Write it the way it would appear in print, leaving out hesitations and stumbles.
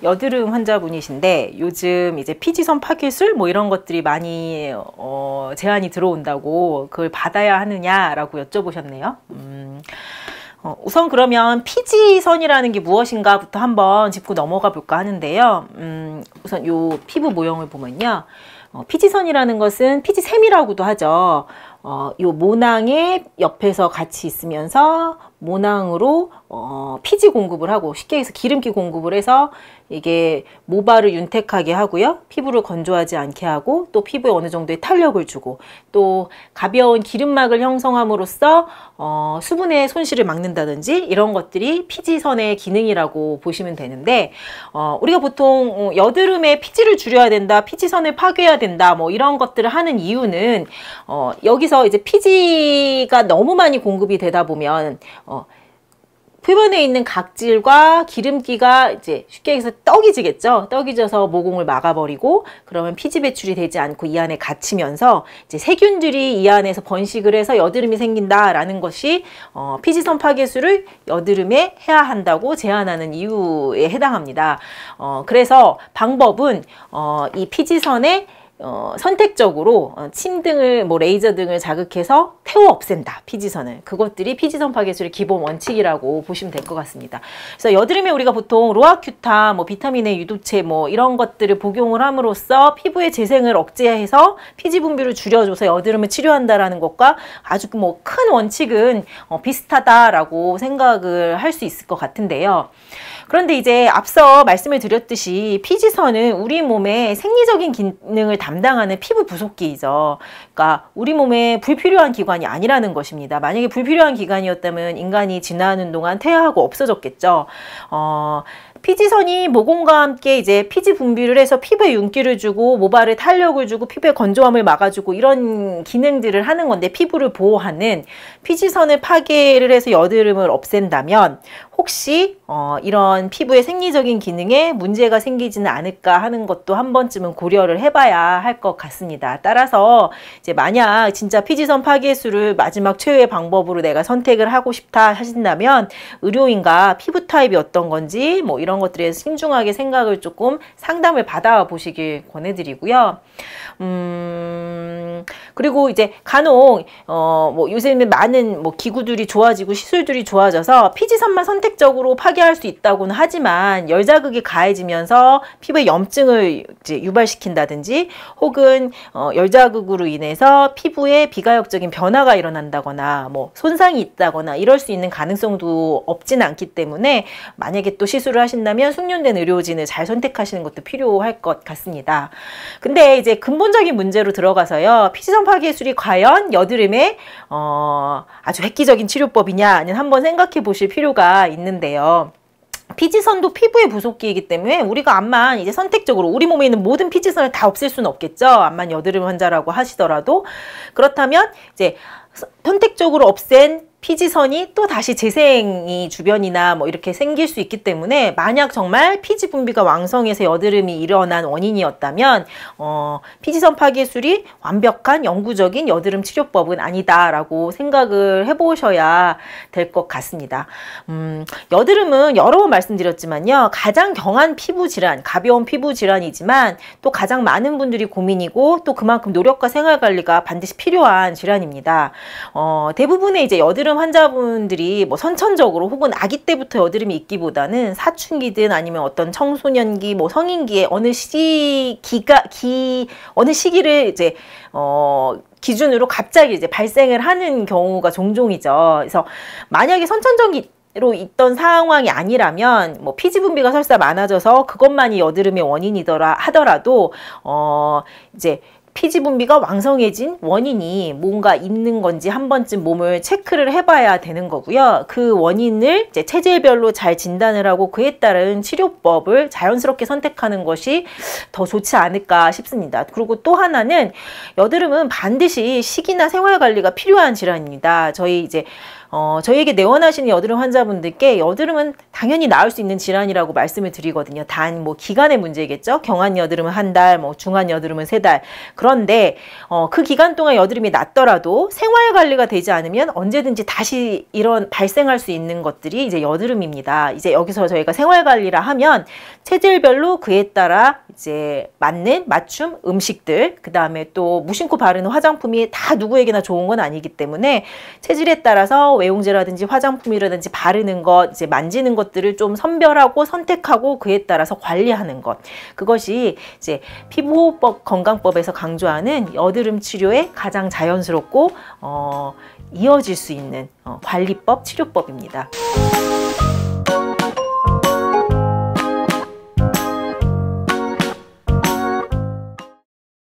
여드름 환자분이신데 요즘 이제 피지선 파괴술 뭐 이런 것들이 많이 제안이 들어온다고 그걸 받아야 하느냐라고 여쭤보셨네요. 우선 그러면 피지선이라는 게 무엇인가부터 한번 짚고 넘어가 볼까 하는데요. 우선 요 피부 모형을 보면요. 피지선이라는 것은 피지샘이라고도 하죠. 요 모낭의 옆에서 같이 있으면서 모낭으로 피지 공급을 하고, 쉽게 해서 기름기 공급을 해서 이게 모발을 윤택하게 하고요, 피부를 건조하지 않게 하고, 또 피부에 어느 정도의 탄력을 주고, 또 가벼운 기름막을 형성함으로써 수분의 손실을 막는다든지 이런 것들이 피지선의 기능이라고 보시면 되는데, 우리가 보통 여드름에 피지를 줄여야 된다, 피지선을 파괴해야 된다, 뭐 이런 것들을 하는 이유는 여기서 이제 피지가 너무 많이 공급이 되다 보면 표면에 있는 각질과 기름기가 이제 쉽게 해서 떡이 지겠죠. 떡이 져서 모공을 막아버리고, 그러면 피지 배출이 되지 않고 이 안에 갇히면서 이제 세균들이 이 안에서 번식을 해서 여드름이 생긴다라는 것이 피지선 파괴술을 여드름에 해야 한다고 제안하는 이유에 해당합니다. 그래서 방법은 이 피지선에 선택적으로 침 등을 뭐 레이저 등을 자극해서 태워 없앤다, 피지선을. 그것들이 피지선 파괴술의 기본 원칙이라고 보시면 될 것 같습니다. 그래서 여드름에 우리가 보통 로아큐타, 뭐 비타민 A 유도체 뭐 이런 것들을 복용을 함으로써 피부의 재생을 억제해서 피지 분비를 줄여줘서 여드름을 치료한다라는 것과 아주 뭐 큰 원칙은 비슷하다라고 생각을 할 수 있을 것 같은데요. 그런데 이제 앞서 말씀을 드렸듯이 피지선은 우리 몸의 생리적인 기능을 담당하는 피부 부속기이죠. 그러니까 우리 몸에 불필요한 기관이 아니라는 것입니다. 만약에 불필요한 기관이었다면 인간이 진화하는 동안 퇴화하고 없어졌겠죠. 피지선이 모공과 함께 이제 피지 분비를 해서 피부에 윤기를 주고, 모발에 탄력을 주고, 피부에 건조함을 막아주고, 이런 기능들을 하는 건데, 피부를 보호하는 피지선을 파괴를 해서 여드름을 없앤다면 혹시 이런 피부의 생리적인 기능에 문제가 생기지는 않을까 하는 것도 한 번쯤은 고려를 해봐야 할 것 같습니다. 따라서 이제 만약 진짜 피지선 파괴술을 마지막 최후의 방법으로 내가 선택을 하고 싶다 하신다면 의료인과 피부 타입이 어떤 건지 뭐 이런 것들에 신중하게 생각을 조금 상담을 받아 보시길 권해드리고요. 그리고 이제 간혹 뭐 요새는 많은 뭐 기구들이 좋아지고 시술들이 좋아져서 피지선만 선택적으로 파괴할 수 있다고는 하지만 열자극이 가해지면서 피부에 염증을 이제 유발시킨다든지, 혹은 열자극으로 인해서 피부에 비가역적인 변화가 일어난다거나 뭐 손상이 있다거나 이럴 수 있는 가능성도 없지는 않기 때문에, 만약에 또 시술을 하신다면 숙련된 의료진을 잘 선택하시는 것도 필요할 것 같습니다. 근데 이제 근본적인 문제로 들어가서요, 피지선 파괴술이 과연 여드름에 아주 획기적인 치료법이냐는 한번 생각해 보실 필요가 있는데요. 피지선도 피부의 부속기이기 때문에 우리가 암만 이제 선택적으로 우리 몸에 있는 모든 피지선을 다 없앨 수는 없겠죠. 암만 여드름 환자라고 하시더라도. 그렇다면 이제 선택적으로 없앤 피지선이 또 다시 재생이 주변이나 뭐 이렇게 생길 수 있기 때문에, 만약 정말 피지 분비가 왕성해서 여드름이 일어난 원인이었다면 피지선 파괴술이 완벽한 영구적인 여드름 치료법은 아니다라고 생각을 해보셔야 될 것 같습니다. 여드름은 여러 번 말씀드렸지만요, 가장 경한 피부 질환, 가벼운 피부 질환이지만 또 가장 많은 분들이 고민이고, 또 그만큼 노력과 생활관리가 반드시 필요한 질환입니다. 대부분의 이제 여드름 환자분들이 뭐 선천적으로 혹은 아기 때부터 여드름이 있기보다는 사춘기든 아니면 어떤 청소년기, 뭐 성인기에 어느 시기를 이제 기준으로 갑자기 이제 발생을 하는 경우가 종종이죠. 그래서 만약에 선천적으로 있던 상황이 아니라면 뭐 피지 분비가 설사 많아져서 그것만이 여드름의 원인이더라 하더라도 이제 피지 분비가 왕성해진 원인이 뭔가 있는 건지 한 번쯤 몸을 체크를 해봐야 되는 거고요. 그 원인을 이제 체질별로 잘 진단을 하고 그에 따른 치료법을 자연스럽게 선택하는 것이 더 좋지 않을까 싶습니다. 그리고 또 하나는, 여드름은 반드시 식이나 생활 관리가 필요한 질환입니다. 저희 이제 저희에게 내원하시는 여드름 환자분들께 여드름은 당연히 나을 수 있는 질환이라고 말씀을 드리거든요. 단 뭐 기간의 문제겠죠. 경한 여드름은 한 달, 뭐 중한 여드름은 3달. 그런데 그 기간 동안 여드름이 났더라도 생활 관리가 되지 않으면 언제든지 다시 이런 발생할 수 있는 것들이 이제 여드름입니다. 이제 여기서 저희가 생활 관리라 하면 체질별로 그에 따라 이제 맞는 맞춤 음식들, 그 다음에 또 무심코 바르는 화장품이 다 누구에게나 좋은 건 아니기 때문에 체질에 따라서 외용제라든지 화장품이라든지 바르는 것, 이제 만지는 것들을 좀 선별하고 선택하고 그에 따라서 관리하는 것. 그것이 이제 피부호흡법 건강법에서 강조하는 여드름 치료의 가장 자연스럽고 이어질 수 있는 관리법, 치료법입니다.